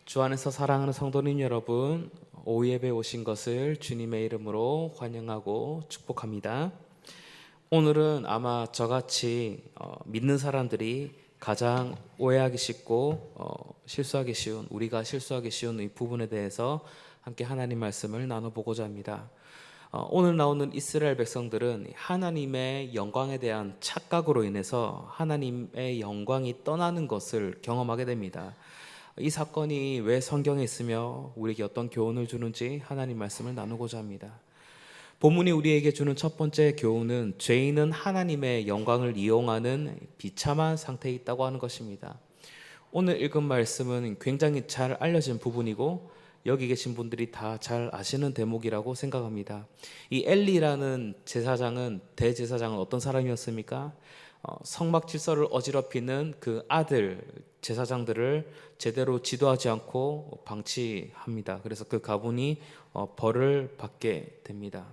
주 안에서 사랑하는 성도님 여러분, 오후 예배 오신 것을 주님의 이름으로 환영하고 축복합니다. 오늘은 아마 저같이 믿는 사람들이 가장 오해하기 쉽고 실수하기 쉬운, 우리가 실수하기 쉬운 이 부분에 대해서 함께 하나님 말씀을 나눠보고자 합니다. 오늘 나오는 이스라엘 백성들은 하나님의 영광에 대한 착각으로 인해서 하나님의 영광이 떠나는 것을 경험하게 됩니다. 이 사건이 왜 성경에 있으며 우리에게 어떤 교훈을 주는지 하나님 말씀을 나누고자 합니다. 본문이 우리에게 주는 첫 번째 교훈은 죄인은 하나님의 영광을 이용하는 비참한 상태에 있다고 하는 것입니다. 오늘 읽은 말씀은 굉장히 잘 알려진 부분이고 여기 계신 분들이 다 잘 아시는 대목이라고 생각합니다. 이 엘리라는 제사장은, 대제사장은 어떤 사람이었습니까? 성막 질서를 어지럽히는 그 아들 제사장들을 제대로 지도하지 않고 방치합니다. 그래서 그 가문이 벌을 받게 됩니다.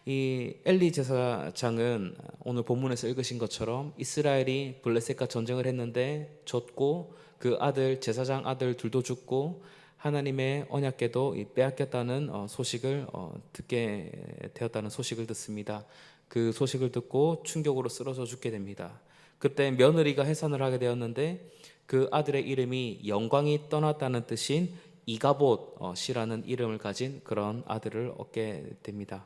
이 엘리 제사장은 오늘 본문에서 읽으신 것처럼 이스라엘이 블레셋과 전쟁을 했는데 졌고 그 아들 제사장 아들 둘도 죽고 하나님의 언약궤도 빼앗겼다는 소식을 듣게 되었다는 소식을 듣습니다. 그 소식을 듣고 충격으로 쓰러져 죽게 됩니다. 그때 며느리가 해산을 하게 되었는데 그 아들의 이름이 영광이 떠났다는 뜻인 이가봇이라는 이름을 가진 그런 아들을 얻게 됩니다.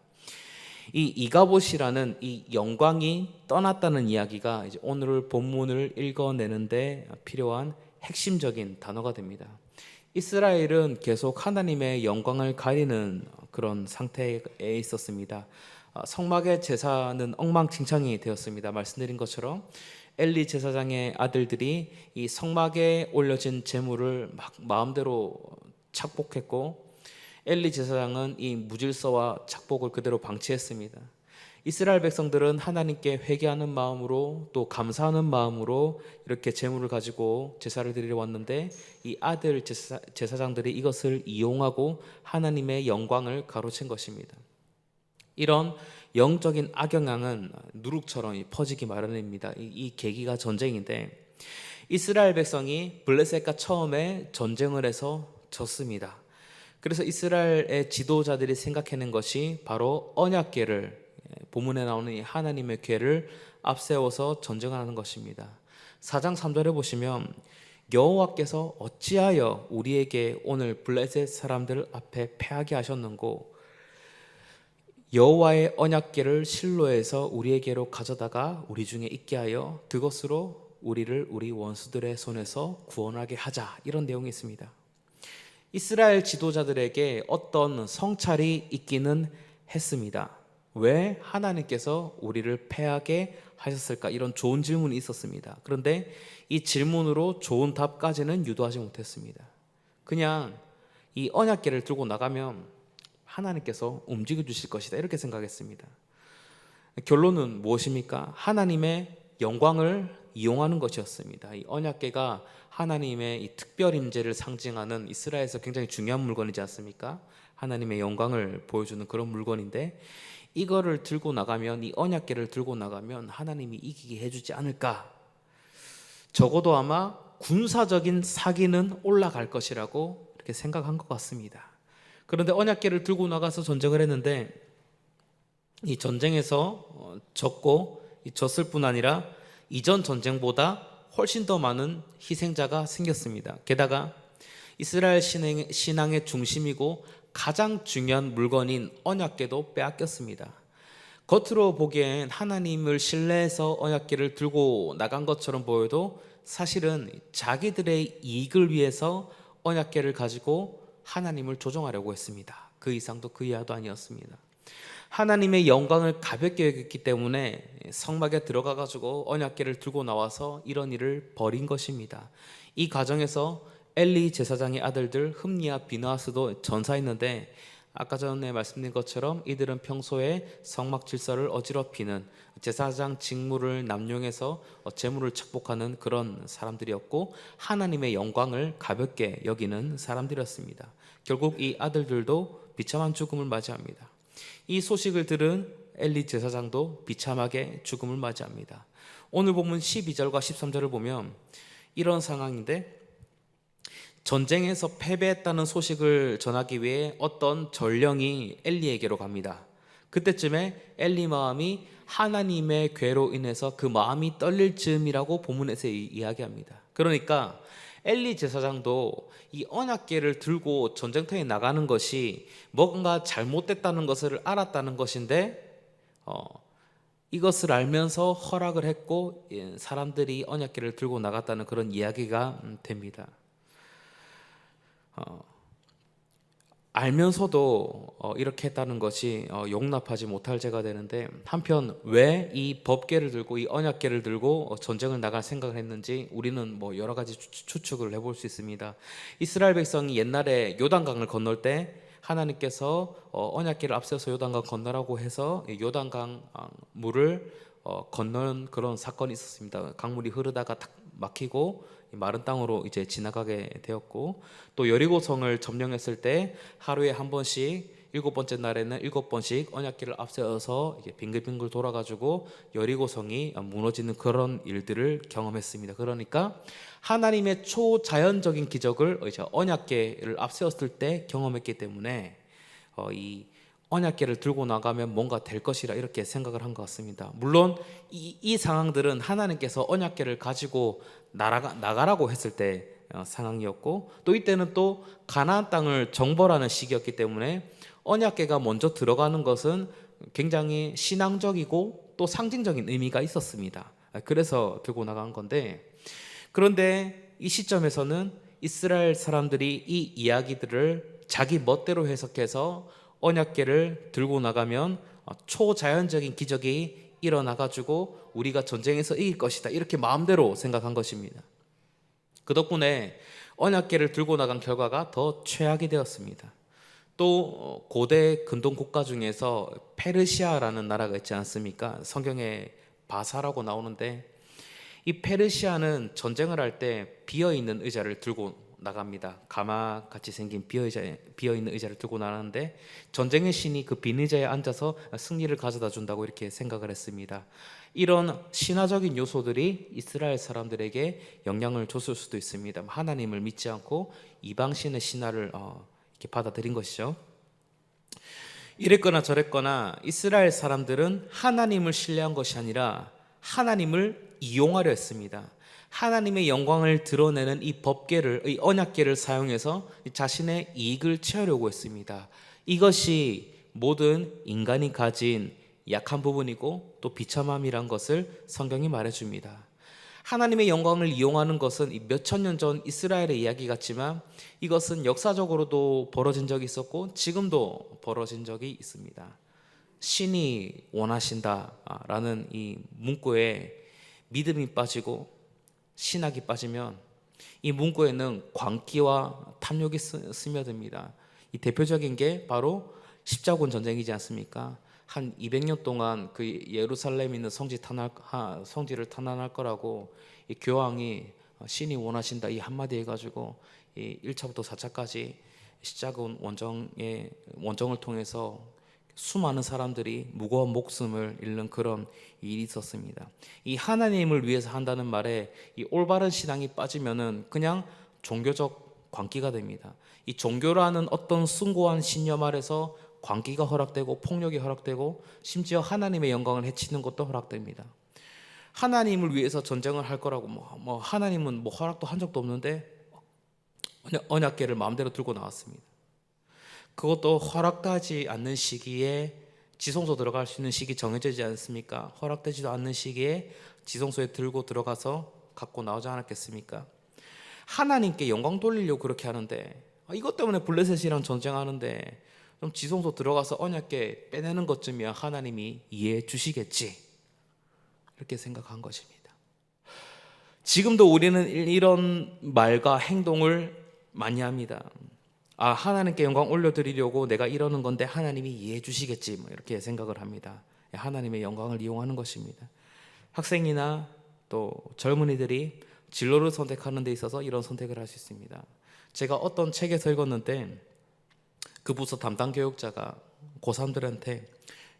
이 이가봇이라는 이 영광이 떠났다는 이야기가 이제 오늘 본문을 읽어내는데 필요한 핵심적인 단어가 됩니다. 이스라엘은 계속 하나님의 영광을 가리는 그런 상태에 있었습니다. 성막의 제사는 엉망진창이 되었습니다. 말씀드린 것처럼 엘리 제사장의 아들들이 이 성막에 올려진 제물을 막 마음대로 착복했고 엘리 제사장은 이 무질서와 착복을 그대로 방치했습니다. 이스라엘 백성들은 하나님께 회개하는 마음으로 또 감사하는 마음으로 이렇게 제물을 가지고 제사를 드리러 왔는데 이 아들 제사장들이 이것을 이용하고 하나님의 영광을 가로챈 것입니다. 이런 영적인 악영향은 누룩처럼 퍼지기 마련입니다. 이 계기가 전쟁인데 이스라엘 백성이 블레셋과 처음에 전쟁을 해서 졌습니다. 그래서 이스라엘의 지도자들이 생각해낸 것이 바로 언약궤를, 본문에 나오는 이 하나님의 궤를 앞세워서 전쟁을 하는 것입니다. 4장 3절에 보시면 여호와께서 어찌하여 우리에게 오늘 블레셋 사람들 앞에 패하게 하셨는고 여호와의 언약궤를 실로에서 우리에게로 가져다가 우리 중에 있게 하여 그것으로 우리를 우리 원수들의 손에서 구원하게 하자, 이런 내용이 있습니다. 이스라엘 지도자들에게 어떤 성찰이 있기는 했습니다. 왜 하나님께서 우리를 패하게 하셨을까? 이런 좋은 질문이 있었습니다. 그런데 이 질문으로 좋은 답까지는 유도하지 못했습니다. 그냥 이 언약궤를 들고 나가면 하나님께서 움직여 주실 것이다, 이렇게 생각했습니다. 결론은 무엇입니까? 하나님의 영광을 이용하는 것이었습니다. 이 언약궤가 하나님의 이 특별 임재를 상징하는 이스라엘에서 굉장히 중요한 물건이지 않습니까? 하나님의 영광을 보여주는 그런 물건인데 이거를 들고 나가면, 이 언약궤를 들고 나가면 하나님이 이기게 해주지 않을까? 적어도 아마 군사적인 사기는 올라갈 것이라고 이렇게 생각한 것 같습니다. 그런데 언약궤를 들고 나가서 전쟁을 했는데 이 전쟁에서 졌고, 졌을 뿐 아니라 이전 전쟁보다 훨씬 더 많은 희생자가 생겼습니다. 게다가 이스라엘 신앙의 중심이고 가장 중요한 물건인 언약궤도 빼앗겼습니다. 겉으로 보기엔 하나님을 신뢰해서 언약궤를 들고 나간 것처럼 보여도 사실은 자기들의 이익을 위해서 언약궤를 가지고 하나님을 조종하려고 했습니다. 그 이상도 그 이하도 아니었습니다. 하나님의 영광을 가볍게 여겼기 때문에 성막에 들어가 가지고 언약궤를 들고 나와서 이런 일을 벌인 것입니다. 이 과정에서 엘리 제사장의 아들들 흠니와 비느하스도 전사했는데 아까 전에 말씀드린 것처럼 이들은 평소에 성막 질서를 어지럽히는 제사장 직무를 남용해서 제물을 착복하는 그런 사람들이었고 하나님의 영광을 가볍게 여기는 사람들이었습니다. 결국 이 아들들도 비참한 죽음을 맞이합니다. 이 소식을 들은 엘리 제사장도 비참하게 죽음을 맞이합니다. 오늘 본문 12절과 13절을 보면 이런 상황인데 전쟁에서 패배했다는 소식을 전하기 위해 어떤 전령이 엘리에게로 갑니다. 그때쯤에 엘리 마음이 하나님의 괴로 인해서 그 마음이 떨릴 즈음이라고 본문에서 이야기합니다. 그러니까 엘리 제사장도 이 언약궤를 들고 전쟁터에 나가는 것이 뭔가 잘못됐다는 것을 알았다는 것인데 이것을 알면서 허락을 했고 사람들이 언약궤를 들고 나갔다는 그런 이야기가 됩니다. 알면서도 이렇게 했다는 것이 용납하지 못할 죄가 되는데, 한편 왜 이 법궤를 들고 이 언약궤를 들고 전쟁을 나갈 생각을 했는지 우리는 뭐 여러 가지 추측을 해볼 수 있습니다. 이스라엘 백성이 옛날에 요단강을 건널 때 하나님께서 언약궤를 앞세워서 요단강 건너라고 해서 요단강 물을 건너는 그런 사건이 있었습니다. 강물이 흐르다가 탁 막히고 마른 땅으로 이제 지나가게 되었고, 또 여리고성을 점령했을 때 하루에 한 번씩 7번째 날에는 7번씩 언약궤를 앞세워서 이게 빙글빙글 돌아가지고 여리고성이 무너지는 그런 일들을 경험했습니다. 그러니까 하나님의 초자연적인 기적을 이제 언약궤를 앞세웠을 때 경험했기 때문에 이 언약궤를 들고 나가면 뭔가 될 것이라 이렇게 생각을 한 것 같습니다. 물론 이 상황들은 하나님께서 언약궤를 가지고 나가라고 했을 때 상황이었고, 또 이때는 또 가나안 땅을 정벌하는 시기였기 때문에 언약궤가 먼저 들어가는 것은 굉장히 신앙적이고 또 상징적인 의미가 있었습니다. 그래서 들고 나간 건데, 그런데 이 시점에서는 이스라엘 사람들이 이 이야기들을 자기 멋대로 해석해서 언약궤를 들고 나가면 초자연적인 기적이 일어나가지고 우리가 전쟁에서 이길 것이다, 이렇게 마음대로 생각한 것입니다. 그 덕분에 언약궤를 들고 나간 결과가 더 최악이 되었습니다. 또 고대 근동 국가 중에서 페르시아라는 나라가 있지 않습니까? 성경에 바사라고 나오는데, 이 페르시아는 전쟁을 할 때 비어있는 의자를 들고 나갑니다. 가마같이 생긴 비어있는 의자를 들고 나가는데, 전쟁의 신이 그 빈 의자에 앉아서 승리를 가져다 준다고 이렇게 생각을 했습니다. 이런 신화적인 요소들이 이스라엘 사람들에게 영향을 줬을 수도 있습니다. 하나님을 믿지 않고 이방신의 신화를 이렇게 받아들인 것이죠. 이랬거나 저랬거나 이스라엘 사람들은 하나님을 신뢰한 것이 아니라 하나님을 이용하려 했습니다. 하나님의 영광을 드러내는 이 법궤를, 이 언약궤를 사용해서 자신의 이익을 취하려고 했습니다. 이것이 모든 인간이 가진 약한 부분이고 또 비참함이란 것을 성경이 말해줍니다. 하나님의 영광을 이용하는 것은 몇천 년 전 이스라엘의 이야기 같지만 이것은 역사적으로도 벌어진 적이 있었고 지금도 벌어진 적이 있습니다. 신이 원하신다라는 이 문구에 믿음이 빠지고 신학이 빠지면 이 문구에는 광기와 탐욕이 스며듭니다. 이 대표적인 게 바로 십자군 전쟁이지 않습니까? 한 200년 동안 그 예루살렘에 있는 성지를 탄환할 거라고 이 교황이 신이 원하신다 이 한마디 해가지고 이 1차부터 4차까지 십자군 원정을 통해서 수많은 사람들이 무거운 목숨을 잃는 그런 일이 있었습니다. 이 하나님을 위해서 한다는 말에 이 올바른 신앙이 빠지면은 그냥 종교적 광기가 됩니다. 이 종교라는 어떤 숭고한 신념 아래서 광기가 허락되고 폭력이 허락되고 심지어 하나님의 영광을 해치는 것도 허락됩니다. 하나님을 위해서 전쟁을 할 거라고 하나님은 허락도 한 적도 없는데 언약궤를 마음대로 들고 나왔습니다. 그것도 허락되지 않는 시기에 지성소 들어갈 수 있는 시기 정해지지 않습니까? 허락되지도 않는 시기에 지성소에 들고 들어가서 갖고 나오지 않았겠습니까? 하나님께 영광 돌리려고 그렇게 하는데 이것 때문에 블레셋이랑 전쟁하는데 좀 지성소 들어가서 언약궤 빼내는 것쯤이야 하나님이 이해해 주시겠지, 이렇게 생각한 것입니다. 지금도 우리는 이런 말과 행동을 많이 합니다. 하나님께 영광 올려드리려고 내가 이러는 건데 하나님이 이해해 주시겠지, 이렇게 생각을 합니다. 하나님의 영광을 이용하는 것입니다. 학생이나 또 젊은이들이 진로를 선택하는 데 있어서 이런 선택을 할 수 있습니다. 제가 어떤 책에서 읽었는데 그 부서 담당 교육자가 고3들한테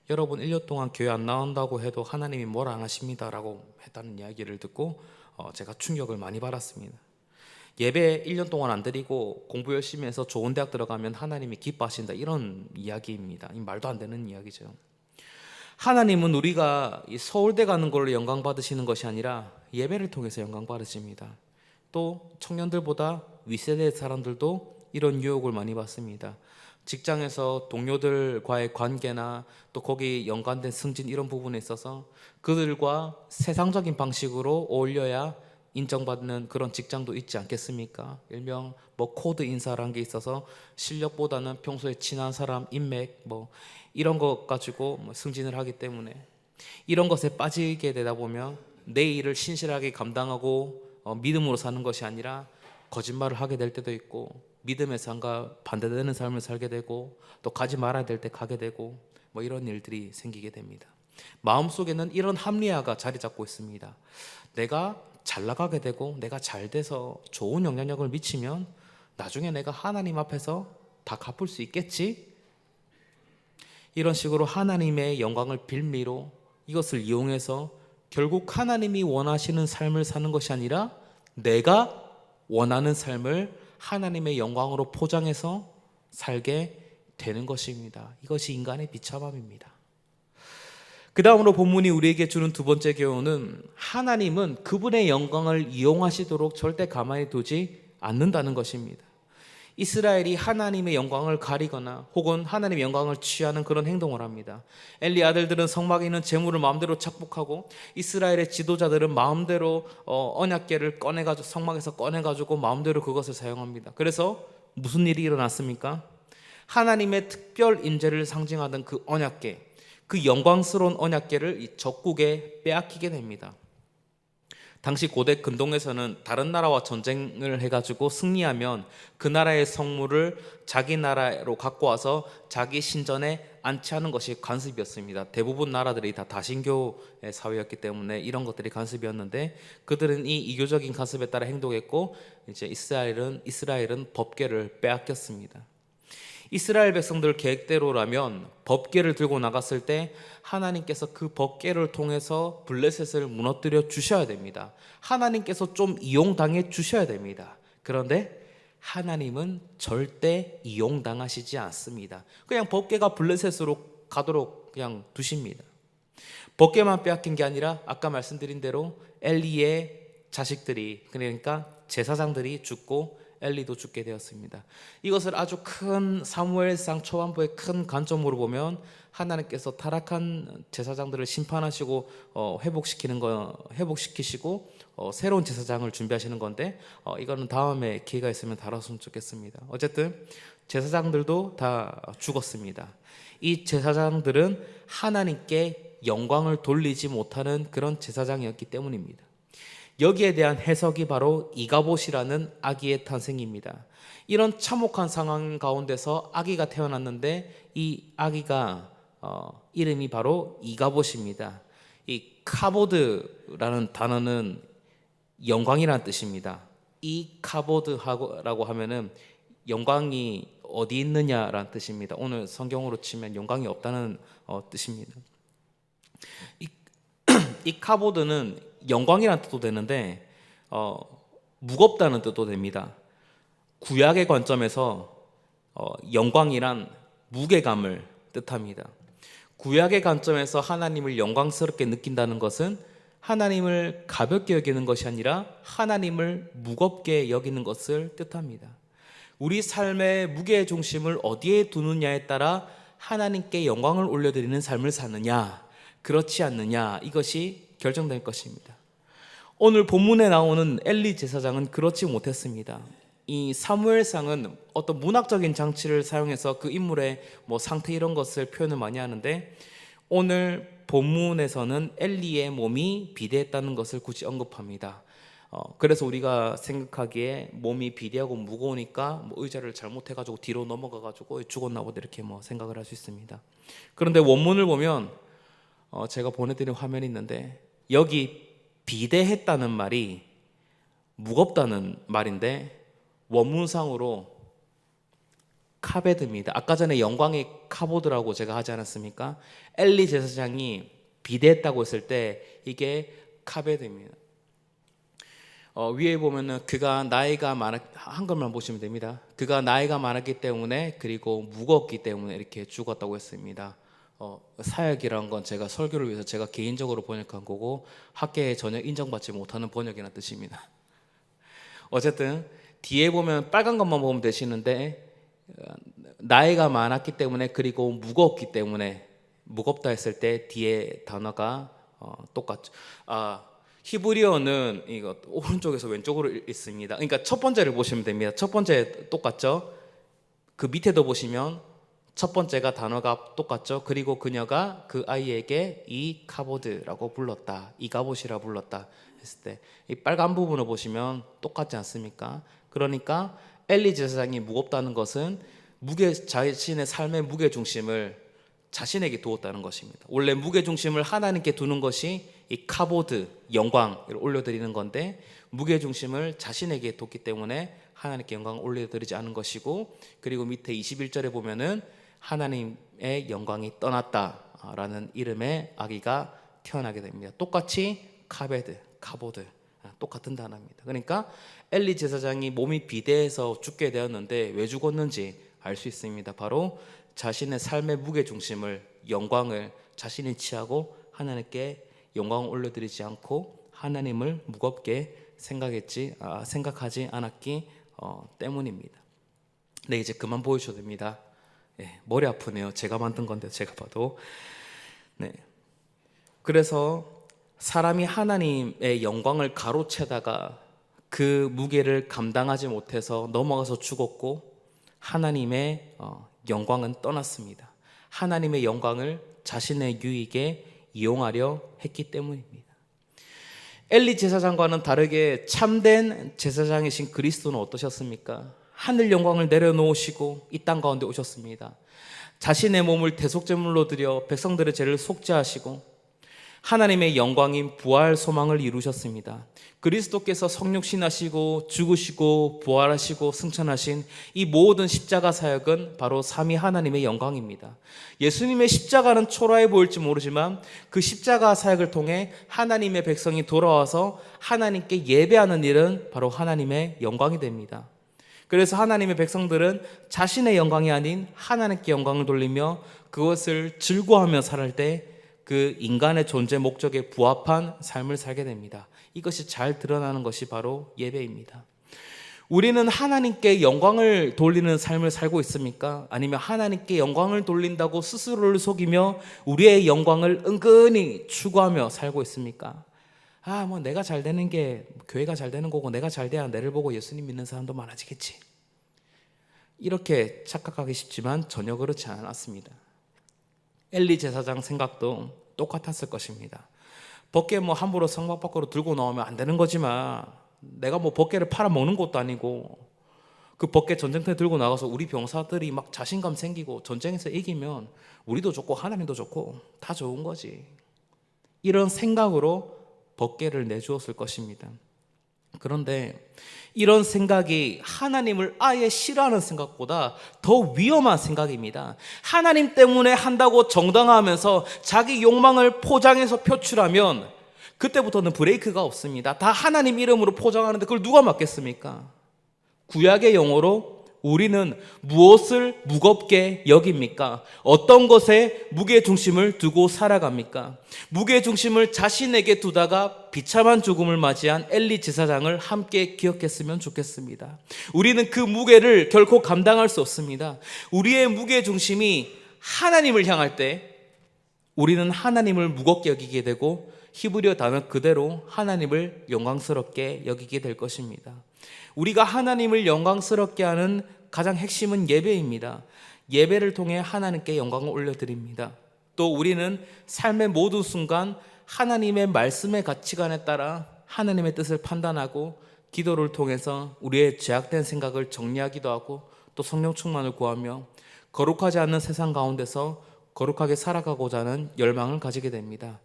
여러분 1년 동안 교회 안 나온다고 해도 하나님이 뭘 안 하십니다 라고 했다는 이야기를 듣고 제가 충격을 많이 받았습니다. 예배 1년 동안 안 드리고 공부 열심히 해서 좋은 대학 들어가면 하나님이 기뻐하신다, 이런 이야기입니다. 이 말도 안 되는 이야기죠. 하나님은 우리가 이 서울대 가는 걸로 영광 받으시는 것이 아니라 예배를 통해서 영광 받으십니다. 또 청년들보다 윗세대 사람들도 이런 유혹을 많이 받습니다. 직장에서 동료들과의 관계나 또 거기 연관된 승진, 이런 부분에 있어서 그들과 세상적인 방식으로 어울려야 인정받는 그런 직장도 있지 않겠습니까? 일명 뭐 코드 인사라는 게 있어서 실력보다는 평소에 친한 사람, 인맥 뭐 이런 것 가지고 승진을 하기 때문에, 이런 것에 빠지게 되다 보면 내 일을 신실하게 감당하고 믿음으로 사는 것이 아니라 거짓말을 하게 될 때도 있고, 믿음의 삶과 반대되는 삶을 살게 되고, 또 가지 말아야 될 때 가게 되고, 뭐 이런 일들이 생기게 됩니다. 마음속에는 이런 합리화가 자리 잡고 있습니다. 내가 잘 나가게 되고 내가 잘 돼서 좋은 영향력을 미치면 나중에 내가 하나님 앞에서 다 갚을 수 있겠지? 이런 식으로 하나님의 영광을 빌미로 이것을 이용해서 결국 하나님이 원하시는 삶을 사는 것이 아니라 내가 원하는 삶을 하나님의 영광으로 포장해서 살게 되는 것입니다. 이것이 인간의 비참함입니다. 그 다음으로 본문이 우리에게 주는 두 번째 교훈은, 하나님은 그분의 영광을 이용하시도록 절대 가만히 두지 않는다는 것입니다. 이스라엘이 하나님의 영광을 가리거나 혹은 하나님의 영광을 취하는 그런 행동을 합니다. 엘리 아들들은 성막에 있는 재물을 마음대로 착복하고, 이스라엘의 지도자들은 마음대로 언약궤를 꺼내가지고 성막에서 꺼내가지고 마음대로 그것을 사용합니다. 그래서 무슨 일이 일어났습니까? 하나님의 특별 임재를 상징하던 그 언약궤, 그 영광스러운 언약궤를 이 적국에 빼앗기게 됩니다. 당시 고대 근동에서는 다른 나라와 전쟁을 해가지고 승리하면 그 나라의 성물을 자기 나라로 갖고 와서 자기 신전에 안치하는 것이 관습이었습니다. 대부분 나라들이 다 다신교의 사회였기 때문에 이런 것들이 관습이었는데, 그들은 이 이교적인 관습에 따라 행동했고, 이제 이스라엘은 법궤를 빼앗겼습니다. 이스라엘 백성들 계획대로라면 법궤를 들고 나갔을 때 하나님께서 그 법궤를 통해서 블레셋을 무너뜨려 주셔야 됩니다. 하나님께서 좀 이용당해 주셔야 됩니다. 그런데 하나님은 절대 이용당하시지 않습니다. 그냥 법궤가 블레셋으로 가도록 그냥 두십니다. 법궤만 빼앗긴 게 아니라 아까 말씀드린 대로 엘리의 자식들이, 그러니까 제사장들이 죽고 엘리도 죽게 되었습니다. 이것을 아주 큰 사무엘상 초반부의 큰 관점으로 보면 하나님께서 타락한 제사장들을 심판하시고 회복시키시고 새로운 제사장을 준비하시는 건데, 이거는 다음에 기회가 있으면 다뤘으면 좋겠습니다. 어쨌든 제사장들도 다 죽었습니다. 이 제사장들은 하나님께 영광을 돌리지 못하는 그런 제사장이었기 때문입니다. 여기에 대한 해석이 바로 이가봇이라는 아기의 탄생입니다. 이런 참혹한 상황 가운데서 아기가 태어났는데, 이 아기가 이름이 바로 이가봇입니다. 이 카보드라는 단어는 영광이라는 뜻입니다. 이 카보드라고 하면은 영광이 어디 있느냐라는 뜻입니다. 오늘 성경으로 치면 영광이 없다는 뜻입니다. 이 카보드는 영광이라는 뜻도 되는데 무겁다는 뜻도 됩니다. 구약의 관점에서 영광이란 무게감을 뜻합니다. 구약의 관점에서 하나님을 영광스럽게 느낀다는 것은 하나님을 가볍게 여기는 것이 아니라 하나님을 무겁게 여기는 것을 뜻합니다. 우리 삶의 무게의 중심을 어디에 두느냐에 따라 하나님께 영광을 올려드리는 삶을 사느냐, 그렇지 않느냐, 이것이 결정될 것입니다. 오늘 본문에 나오는 엘리 제사장은 그렇지 못했습니다. 이 사무엘상은 어떤 문학적인 장치를 사용해서 그 인물의 상태 이런 것을 표현을 많이 하는데, 오늘 본문에서는 엘리의 몸이 비대했다는 것을 굳이 언급합니다. 그래서 우리가 생각하기에 몸이 비대하고 무거우니까 의자를 잘못해가지고 뒤로 넘어가가지고 죽었나 보다 이렇게 생각을 할 수 있습니다. 그런데 원문을 보면 제가 보내드린 화면이 있는데, 여기 비대했다는 말이 무겁다는 말인데 원문상으로 카베드입니다. 아까 전에 영광의 카보드라고 제가 하지 않았습니까? 엘리 제사장이 비대했다고 했을 때 이게 카베드입니다. 위에 보면은 그가 나이가 많았, 한글만 보시면 됩니다. 그가 나이가 많았기 때문에 그리고 무겁기 때문에 이렇게 죽었다고 했습니다. 사역이란 건 제가 설교를 위해서 제가 개인적으로 번역한 거고 학계에 전혀 인정받지 못하는 번역이라는 뜻입니다. 어쨌든 뒤에 보면 빨간 것만 보면 되시는데 나이가 많았기 때문에 그리고 무겁기 때문에 무겁다 했을 때 뒤에 단어가 똑같죠. 히브리어는 이거 오른쪽에서 왼쪽으로 있습니다. 그러니까 첫 번째를 보시면 됩니다. 첫 번째 똑같죠. 그 밑에도 보시면 첫 번째가 단어가 똑같죠. 그리고 그녀가 그 아이에게 이카보드라고 불렀다, 이가봇이라 불렀다 했을 때 이 빨간 부분을 보시면 똑같지 않습니까? 그러니까 엘리 제사장이 무겁다는 것은 자신의 삶의 무게 중심을 자신에게 두었다는 것입니다. 원래 무게 중심을 하나님께 두는 것이 이 카보드, 영광을 올려드리는 건데 무게 중심을 자신에게 뒀기 때문에 하나님께 영광을 올려드리지 않은 것이고, 그리고 밑에 21절에 보면은 하나님의 영광이 떠났다라는 이름의 아기가 태어나게 됩니다. 똑같이 카보드 똑같은 단어입니다. 그러니까 엘리 제사장이 몸이 비대해서 죽게 되었는데 왜 죽었는지 알 수 있습니다. 바로 자신의 삶의 무게 중심을, 영광을 자신이 취하고 하나님께 영광을 올려드리지 않고 하나님을 무겁게 생각하지 않았기 때문입니다. 네, 이제 그만 보여줘도 됩니다. 네, 머리 아프네요. 제가 만든 건데 제가 봐도. 네, 그래서 사람이 하나님의 영광을 가로채다가 그 무게를 감당하지 못해서 넘어가서 죽었고 하나님의 영광은 떠났습니다. 하나님의 영광을 자신의 유익에 이용하려 했기 때문입니다. 엘리 제사장과는 다르게 참된 제사장이신 그리스도는 어떠셨습니까? 하늘 영광을 내려놓으시고 이 땅 가운데 오셨습니다. 자신의 몸을 대속제물로 드려 백성들의 죄를 속죄하시고 하나님의 영광인 부활 소망을 이루셨습니다. 그리스도께서 성육신하시고 죽으시고 부활하시고 승천하신 이 모든 십자가 사역은 바로 삼위 하나님의 영광입니다. 예수님의 십자가는 초라해 보일지 모르지만 그 십자가 사역을 통해 하나님의 백성이 돌아와서 하나님께 예배하는 일은 바로 하나님의 영광이 됩니다. 그래서 하나님의 백성들은 자신의 영광이 아닌 하나님께 영광을 돌리며 그것을 즐거워하며 살 때 그 인간의 존재 목적에 부합한 삶을 살게 됩니다. 이것이 잘 드러나는 것이 바로 예배입니다. 우리는 하나님께 영광을 돌리는 삶을 살고 있습니까? 아니면 하나님께 영광을 돌린다고 스스로를 속이며 우리의 영광을 은근히 추구하며 살고 있습니까? 뭐 내가 잘 되는 게 교회가 잘 되는 거고 내가 잘 돼야 내를 보고 예수님 믿는 사람도 많아지겠지. 이렇게 착각하기 쉽지만 전혀 그렇지 않았습니다. 엘리 제사장 생각도 똑같았을 것입니다. 벗게 함부로 성막 밖으로 들고 나오면 안 되는 거지만 내가 벗게를 팔아먹는 것도 아니고 그 벗게 전쟁터에 들고 나가서 우리 병사들이 막 자신감 생기고 전쟁에서 이기면 우리도 좋고 하나님도 좋고 다 좋은 거지. 이런 생각으로 벗게를 내주었을 것입니다. 그런데 이런 생각이 하나님을 아예 싫어하는 생각보다 더 위험한 생각입니다. 하나님 때문에 한다고 정당화하면서 자기 욕망을 포장해서 표출하면 그때부터는 브레이크가 없습니다. 다 하나님 이름으로 포장하는데 그걸 누가 맡겠습니까? 구약의 용어로 우리는 무엇을 무겁게 여깁니까? 어떤 것에 무게중심을 두고 살아갑니까? 무게중심을 자신에게 두다가 비참한 죽음을 맞이한 엘리 제사장을 함께 기억했으면 좋겠습니다. 우리는 그 무게를 결코 감당할 수 없습니다. 우리의 무게중심이 하나님을 향할 때 우리는 하나님을 무겁게 여기게 되고 히브리어 단어 그대로 하나님을 영광스럽게 여기게 될 것입니다. 우리가 하나님을 영광스럽게 하는 가장 핵심은 예배입니다. 예배를 통해 하나님께 영광을 올려드립니다. 또 우리는 삶의 모든 순간 하나님의 말씀의 가치관에 따라 하나님의 뜻을 판단하고 기도를 통해서 우리의 죄악된 생각을 정리하기도 하고 또 성령 충만을 구하며 거룩하지 않는 세상 가운데서 거룩하게 살아가고자 하는 열망을 가지게 됩니다.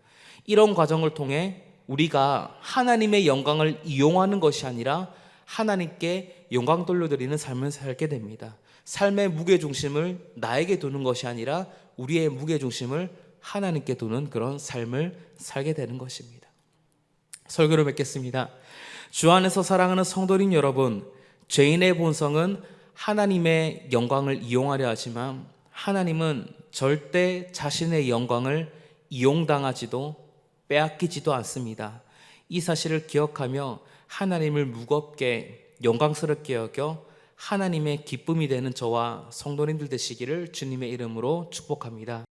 이런 과정을 통해 우리가 하나님의 영광을 이용하는 것이 아니라 하나님께 영광 돌려드리는 삶을 살게 됩니다. 삶의 무게중심을 나에게 두는 것이 아니라 우리의 무게중심을 하나님께 두는 그런 삶을 살게 되는 것입니다. 설교를 맺겠습니다. 주 안에서 사랑하는 성도님 여러분, 죄인의 본성은 하나님의 영광을 이용하려 하지만 하나님은 절대 자신의 영광을 이용당하지도 빼앗기지도 않습니다. 이 사실을 기억하며 하나님을 무겁게 영광스럽게 여겨 하나님의 기쁨이 되는 저와 성도님들 되시기를 주님의 이름으로 축복합니다.